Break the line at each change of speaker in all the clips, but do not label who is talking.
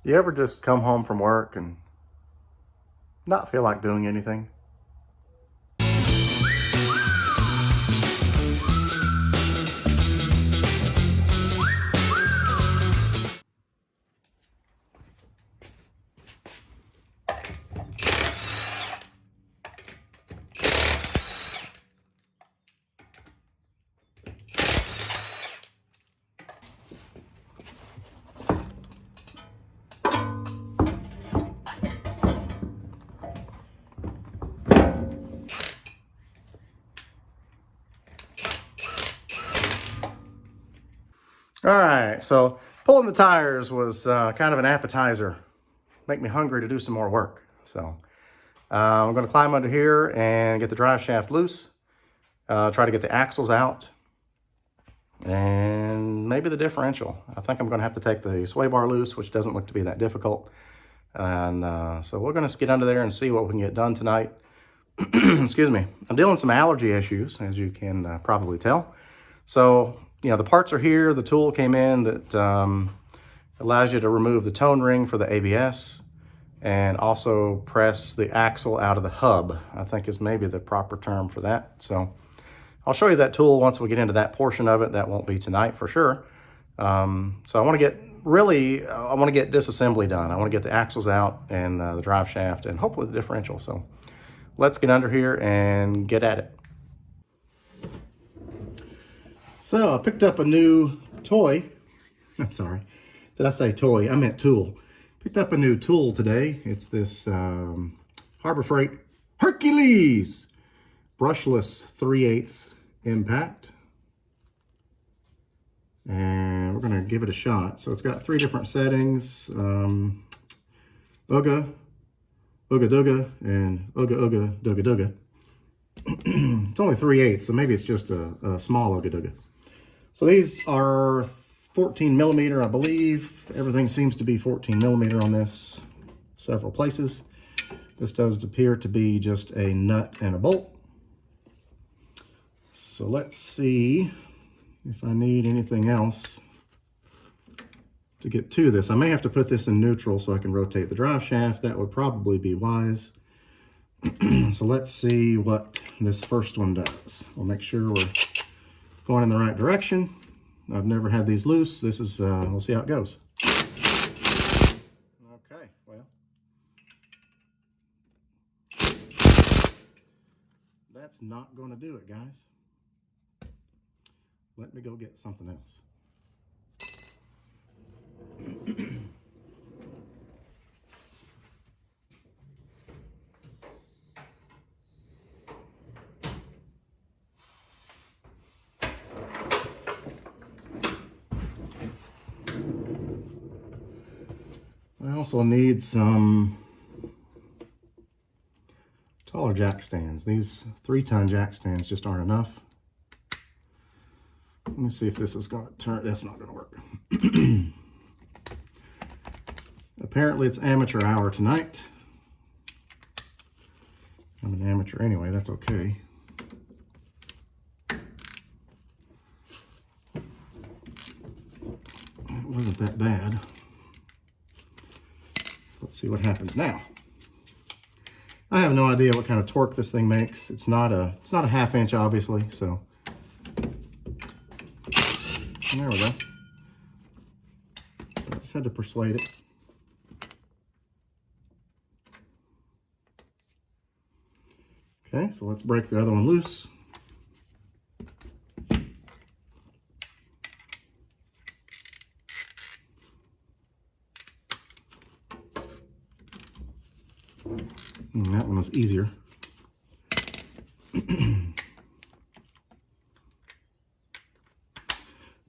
You ever just come home from work and not feel like doing anything? All right, so pulling the tires was kind of an appetizer. Make me hungry to do some more work. So I'm going to climb under here and get the drive shaft loose, try to get the axles out, and maybe the differential. I think I'm going to have to take the sway bar loose, which doesn't look to be that difficult. And so we're going to get under there and see what we can get done tonight. Excuse me. I'm dealing with some allergy issues, as you can probably tell. So, you know, the parts are here. The tool came in that allows you to remove the tone ring for the ABS and also press the axle out of the hub, I think is maybe the proper term for that. So I'll show you that tool once we get into that portion of it. That won't be tonight for sure. So I want to get disassembly done. I want to get the axles out and the drive shaft and hopefully the differential. So let's get under here and get at it. So I picked up a new toy. I'm sorry. Did I say toy? I meant tool. Picked up a new tool today. It's this Harbor Freight Hercules brushless 3/8 impact. And we're going to give it a shot. So it's got 3 different settings. Ooga, Ooga Dooga, and Ooga Ooga Dooga Dooga. It's only 3/8, so maybe it's just a small Ooga Dooga. So these are 14 millimeter, I believe. Everything seems to be 14 millimeter on this, several places. This does appear to be just a nut and a bolt. So let's see if I need anything else to get to this. I may have to put this in neutral so I can rotate the drive shaft. That would probably be wise. So let's see what this first one does. We'll make sure we're going in the right direction. I've never had these loose. This is, we'll see how it goes. Okay, well. That's not going to do it, guys. Let me go get something else. I also need some taller jack stands. These 3-ton jack stands just aren't enough. Let me see if this is going to turn. That's not going to work. Apparently it's amateur hour tonight. I'm an amateur anyway, that's okay. It wasn't that bad. So let's see what happens now. I have no idea what kind of torque this thing makes. It's not a 1/2 inch, obviously, so. And there we go. So I just had to persuade it. Okay, so let's break the other one loose. And that one was easier.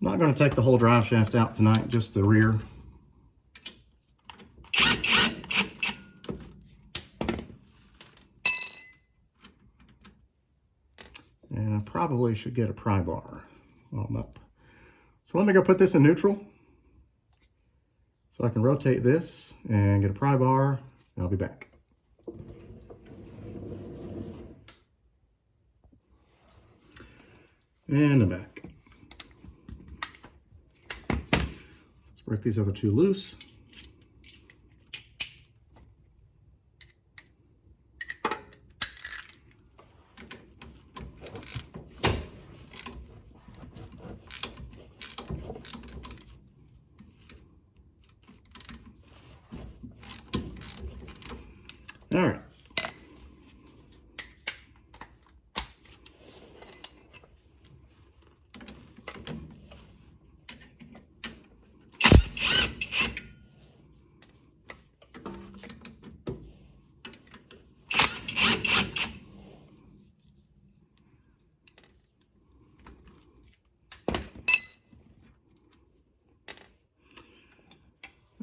Not going to take the whole drive shaft out tonight, just the rear. And I probably should get a pry bar while I'm up. So let me go put this in neutral so I can rotate this and get a pry bar, and I'll be back. And I'm back. Let's break these other 2 loose. All right.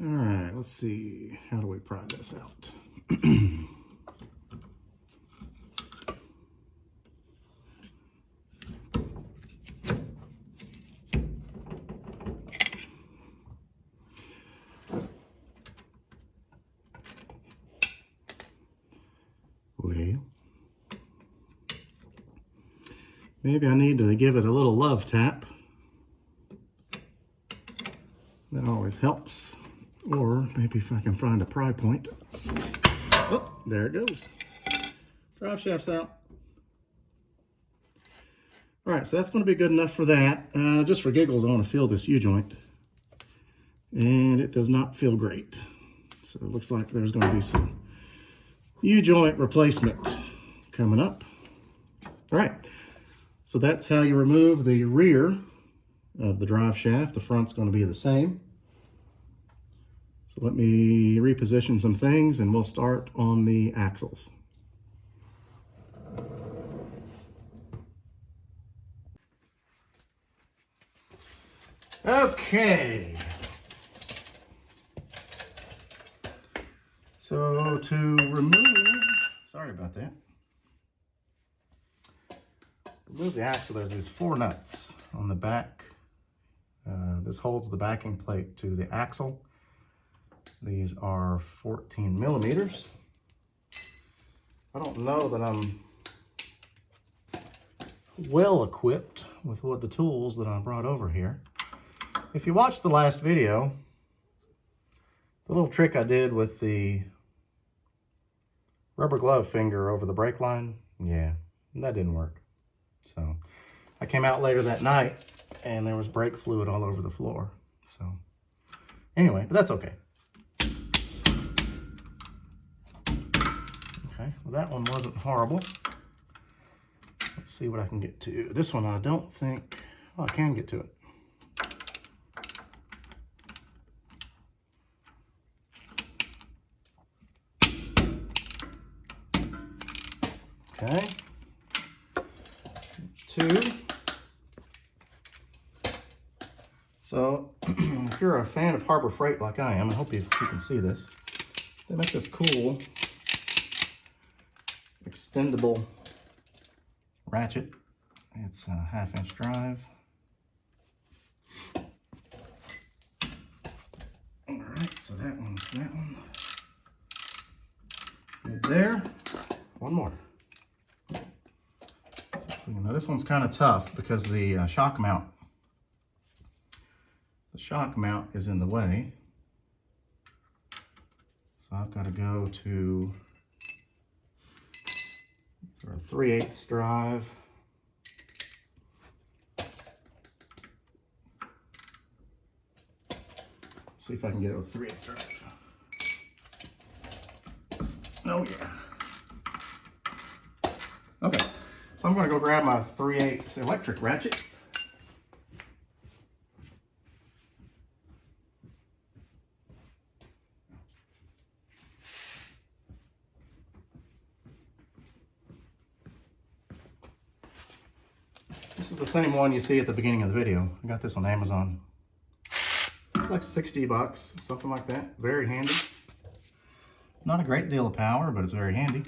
All right, let's see. How do we pry this out? Well, maybe I need to give it a little love tap. That always helps. Or maybe if I can find a pry point. Oh, there it goes. Drive shaft's out. All right, so that's going to be good enough for that. Just for giggles, I want to feel this U-joint. And it does not feel great. So it looks like there's going to be some U-joint replacement coming up. All right, so that's how you remove the rear of the drive shaft. The front's going to be the same. So let me reposition some things and we'll start on the axles. Okay. So to remove, sorry about that. Remove the axle, there's these 4 nuts on the back. This holds the backing plate to the axle. These are 14 millimeters. I don't know that I'm well equipped with what the tools that I brought over here. If you watched the last video, the little trick I did with the rubber glove finger over the brake line, yeah, that didn't work. So I came out later that night and there was brake fluid all over the floor. So anyway, but that's okay. Okay, well that one wasn't horrible. Let's see what I can get to. This one I don't think, oh, I can get to it. Okay, 2. So if you're a fan of Harbor Freight like I am, I hope you can see this. They make this cool extendable ratchet. It's a 1/2-inch drive. All right, so that one's that one. Good there. One more. Now this one's kind of tough because the shock mount is in the way. So I've got to go to a 3/8 drive. Let's see if I can get it with 3/8 drive. Oh yeah. Okay, so I'm going to go grab my 3/8 electric ratchet. This is the same one you see at the beginning of the video. I got this on Amazon. It's like 60 bucks, something like that. Very handy. Not a great deal of power, but it's very handy.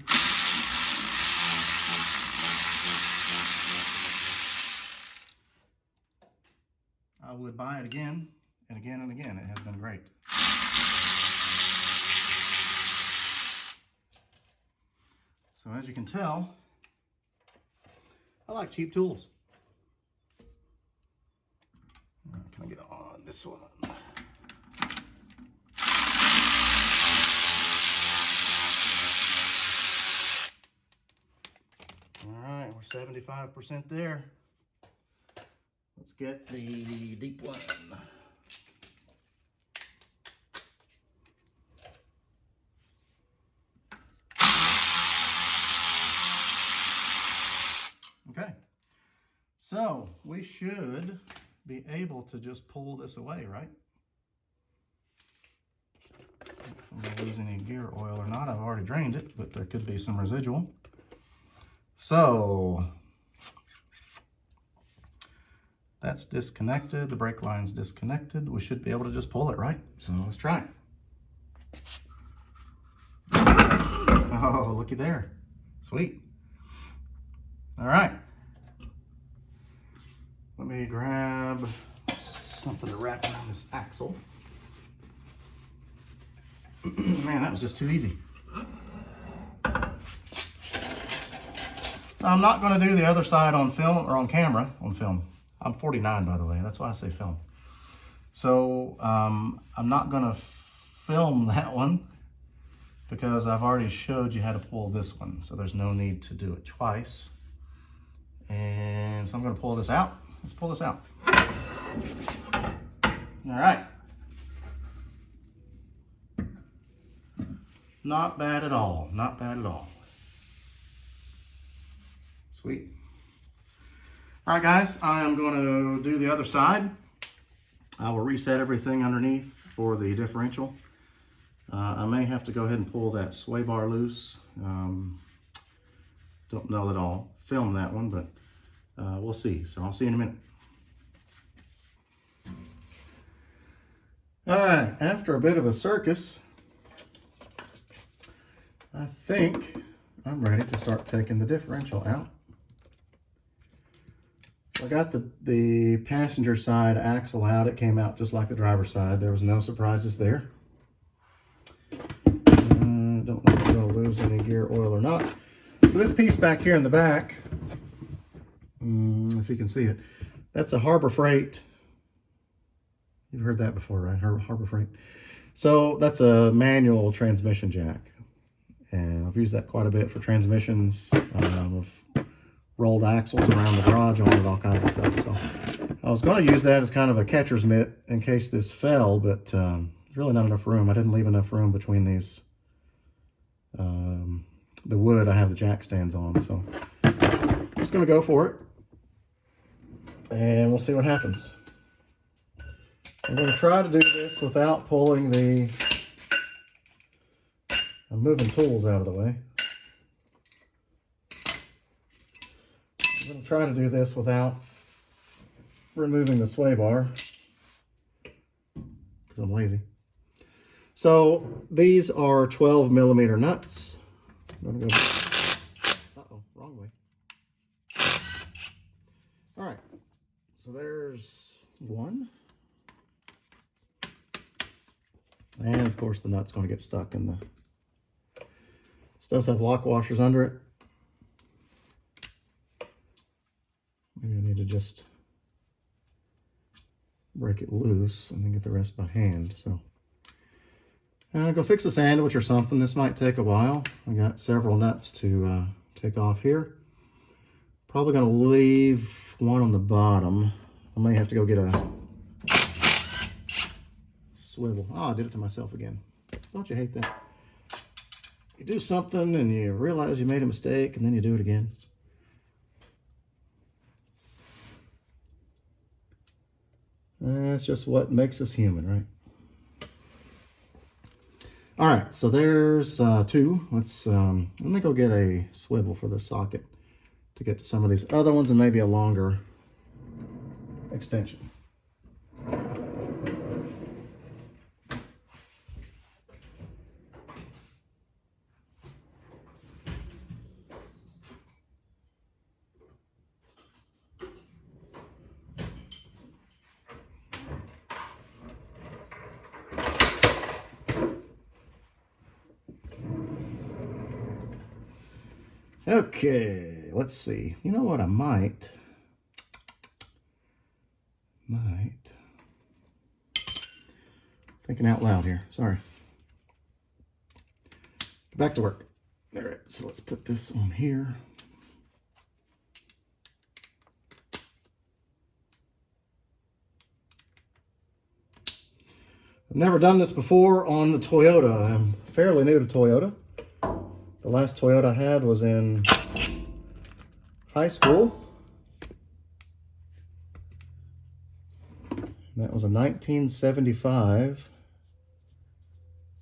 I would buy it again and again and again. It has been great. So as you can tell, I like cheap tools. Can I get on this one? All right, we're 75% there. Let's get the deep one. So we should be able to just pull this away, right? If I'm going to lose any gear oil or not, I've already drained it, but there could be some residual. So that's disconnected. The brake line's disconnected. We should be able to just pull it, right? So let's try it. Oh, looky there. Sweet. All right. Let me grab something to wrap around this axle. Man, that was just too easy. So I'm not going to do the other side on film or on camera. On film. I'm 49, by the way. That's why I say film. So I'm not going to film that one because I've already showed you how to pull this one. So there's no need to do it twice. And so I'm going to pull this out. Let's pull this out. All right. Not bad at all. Not bad at all. Sweet. All right, guys, I am going to do the other side. I will reset everything underneath for the differential. I may have to go ahead and pull that sway bar loose. Don't know that I'll film that one, but we'll see. So I'll see you in a minute. All right, after a bit of a circus, I think I'm ready to start taking the differential out. So I got the passenger side axle out. It came out just like the driver's side. There was no surprises there. Don't know if I'm going to lose any gear oil or not. So this piece back here in the back, if you can see it, that's a Harbor Freight. You've heard that before, right? Harbor Freight. So that's a manual transmission jack. And I've used that quite a bit for transmissions. I've rolled axles around the garage on it, all kinds of stuff. So I was going to use that as kind of a catcher's mitt in case this fell, but there's really not enough room. I didn't leave enough room between these, the wood I have the jack stands on. So I'm just going to go for it. And we'll see what happens. I'm going to try to do this without pulling the... I'm moving tools out of the way. I'm going to try to do this without removing the sway bar because I'm lazy. So these are 12 millimeter nuts. I'm going to go... Uh-oh, wrong way. All right, so there's one. And of course the nut's going to get stuck in the... This does have lock washers under it. Maybe I need to just break it loose and then get the rest by hand. So go fix a sandwich or something. This might take a while. I got several nuts to take off here. Probably going to leave one on the bottom. I may have to go get a swivel. Oh, I did it to myself again. Don't you hate that? You do something and you realize you made a mistake and then you do it again. That's just what makes us human, right? All right, so there's two. Let me go get a swivel for this socket to get to some of these other ones and maybe a longer extension. Okay, let's see. You know what? I might. Thinking out loud here. Sorry. Get back to work. All right, so let's put this on here. I've never done this before on the Toyota. I'm fairly new to Toyota. The last Toyota I had was in high school. And that was a 1975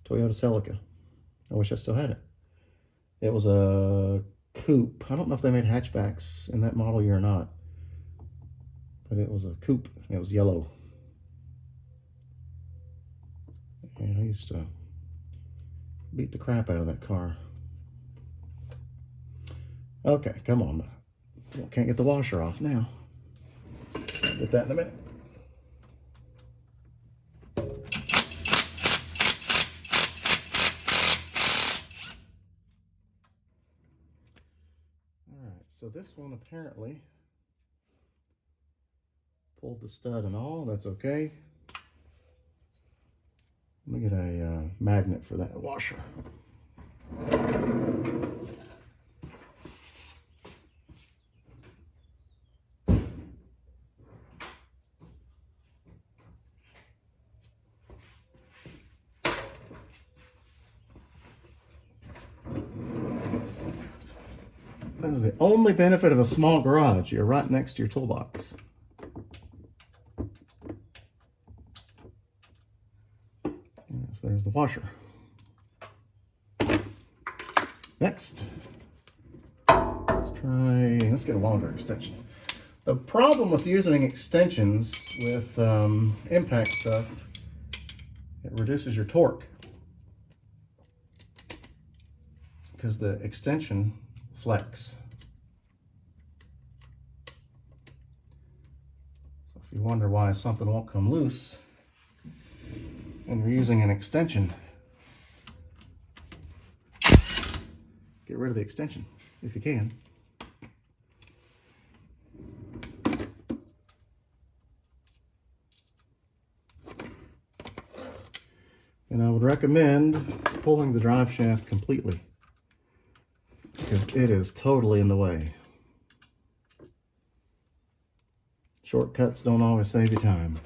Toyota Celica. I wish I still had it. It was a coupe. I don't know if they made hatchbacks in that model year or not, but it was a coupe. It was yellow. And I used to beat the crap out of that car. Okay, come on. Can't get the washer off now. Get that in a minute. Alright, so this one apparently pulled the stud and all. That's okay. Let me get a magnet for that washer. That is the only benefit of a small garage. You're right next to your toolbox. Yes, there's the washer. Next, let's get a longer extension. The problem with using extensions with impact stuff, it reduces your torque because the extension flex. So if you wonder why something won't come loose and you're using an extension, get rid of the extension if you can. And I would recommend pulling the drive shaft completely because it is totally in the way. Shortcuts don't always save you time.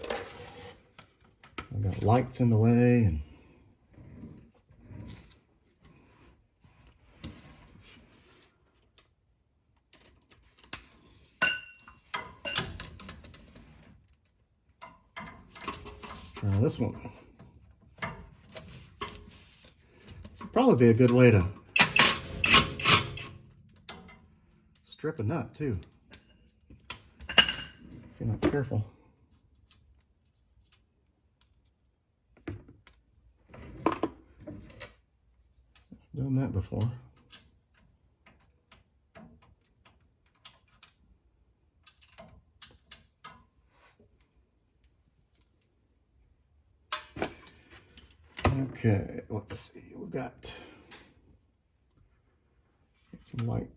I've got lights in the way and try this one. This would probably be a good way to strip a nut too, if you're not careful. Done that before. Okay, let's see. We've got some light.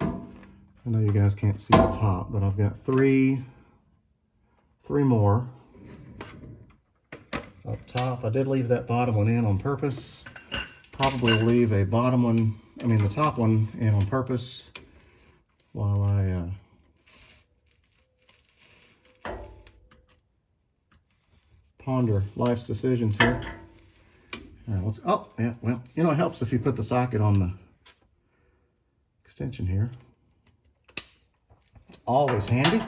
I know you guys can't see the top, but I've got three more up top. I did leave that bottom one in on purpose. Probably leave a bottom one, the top one in on purpose while I ponder life's decisions here. All right, let's, oh, yeah, well, it helps if you put the socket on the extension here. It's always handy.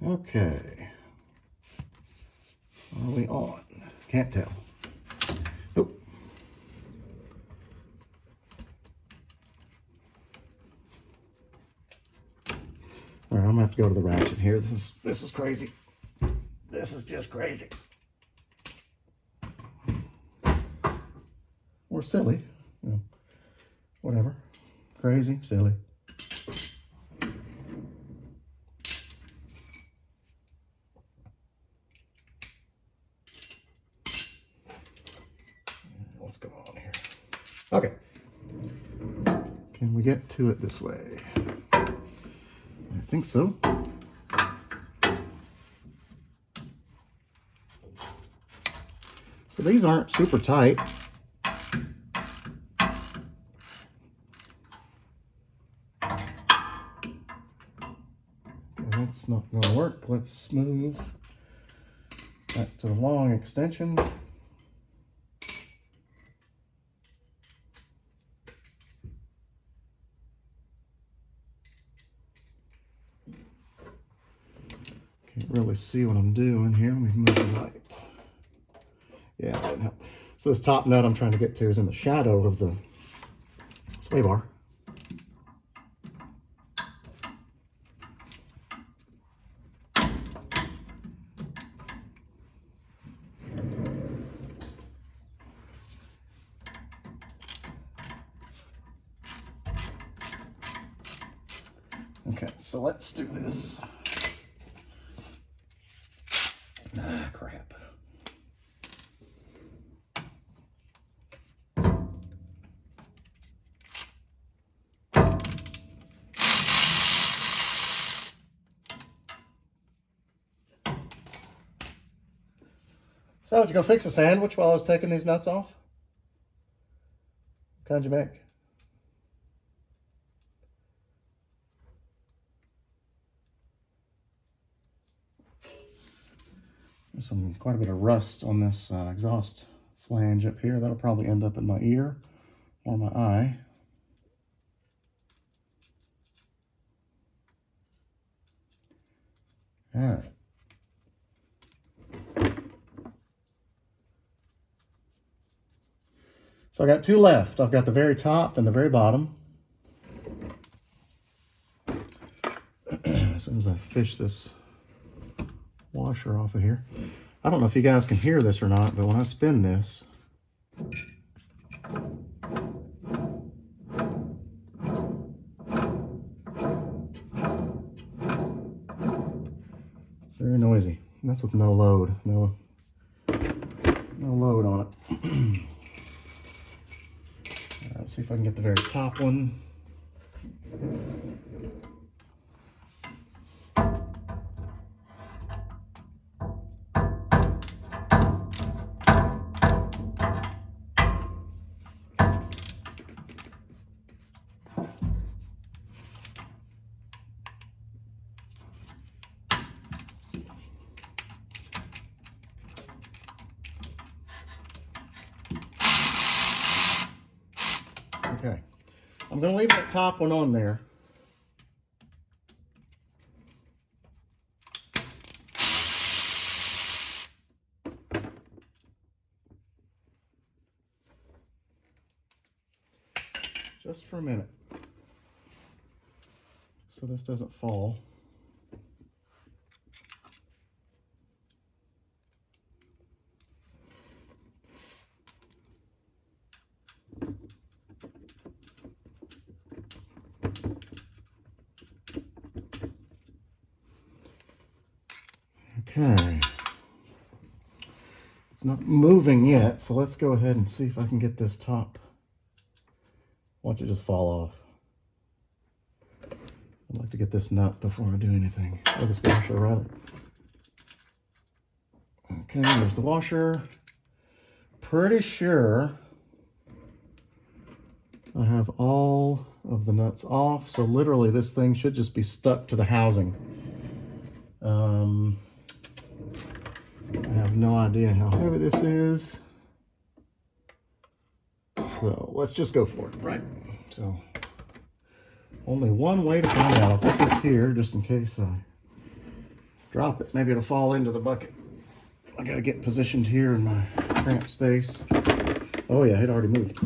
Okay. Are we on? Can't tell. Nope. All right, I'm gonna have to go to the ratchet here. This is crazy. This is just crazy. Or silly, whatever. Crazy, silly. What's going on here? Okay. Can we get to it this way? I think so. So these aren't super tight. That's not going to work. Let's move back to the long extension. Can't really see what I'm doing here. Let me move the light. Yeah, that didn't help. So this top nut I'm trying to get to is in the shadow of the sway bar. Okay, so let's do this. Ah, crap. So, did you go fix a sandwich while I was taking these nuts off? What kind did you make? There's quite a bit of rust on this exhaust flange up here. That'll probably end up in my ear or my eye. All right. So I got two left. I've got the very top and the very bottom. As soon as I fish this washer off of here. I don't know if you guys can hear this or not, but when I spin this, very noisy. And that's with no load. No load on it. Let's see if I can get the very top one. Okay, I'm going to leave that top one on there. Just for a minute, so this doesn't fall. Okay, it's not moving yet, so let's go ahead and see if I can get this top. Watch it just fall off. I'd like to get this nut before I do anything, or this washer rather. Okay, there's the washer. Pretty sure I have all of the nuts off, so literally this thing should just be stuck to the housing. I have no idea how heavy this is, so let's just go for it, right? So only one way to find out. I'll put this here just in case I drop it. Maybe it'll fall into the bucket. I gotta get positioned here in my cramped space. Oh yeah, it already moved.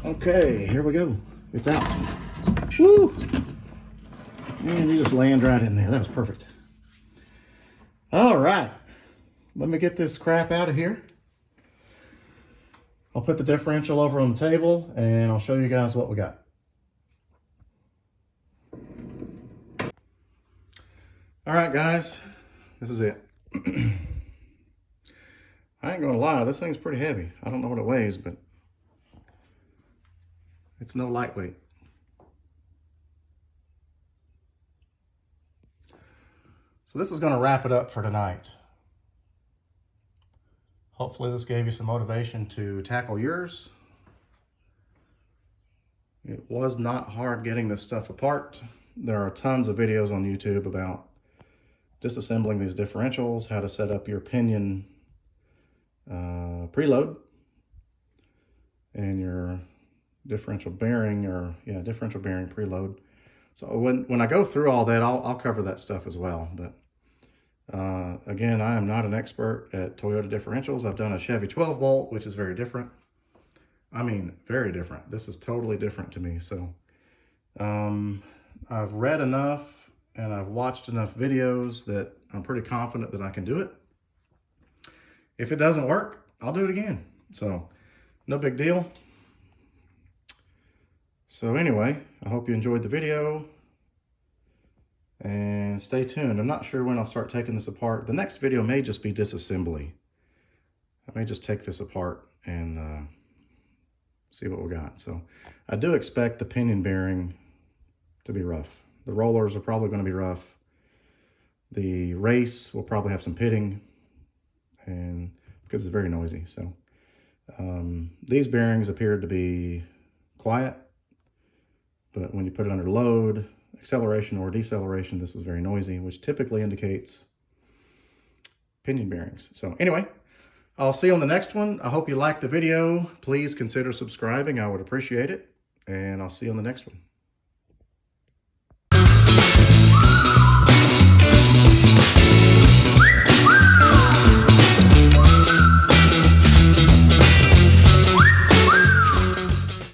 Okay, here we go. It's out. Woo! And you just land right in there. That was perfect. All right. Let me get this crap out of here. I'll put the differential over on the table and I'll show you guys what we got. All right, guys. This is it. I ain't gonna lie, this thing's pretty heavy. I don't know what it weighs, but it's no lightweight. So this is going to wrap it up for tonight. Hopefully this gave you some motivation to tackle yours. It was not hard getting this stuff apart. There are tons of videos on YouTube about disassembling these differentials, how to set up your pinion preload and your differential bearing, differential bearing preload. So when I go through all that, I'll cover that stuff as well. But again, I am not an expert at Toyota differentials. I've done a Chevy 12 volt, which is very different. I mean, very different. This is totally different to me. So I've read enough and I've watched enough videos that I'm pretty confident that I can do it. If it doesn't work, I'll do it again. So no big deal. So anyway, I hope you enjoyed the video and stay tuned. I'm not sure when I'll start taking this apart. The next video may just be disassembly. I may just take this apart and see what we got. So I do expect the pinion bearing to be rough. The rollers are probably going to be rough. The race will probably have some pitting, and because it's very noisy. So these bearings appeared to be quiet, but when you put it under load, acceleration or deceleration, this was very noisy, which typically indicates pinion bearings. So anyway, I'll see you on the next one. I hope you liked the video. Please consider subscribing. I would appreciate it. And I'll see you on the next one.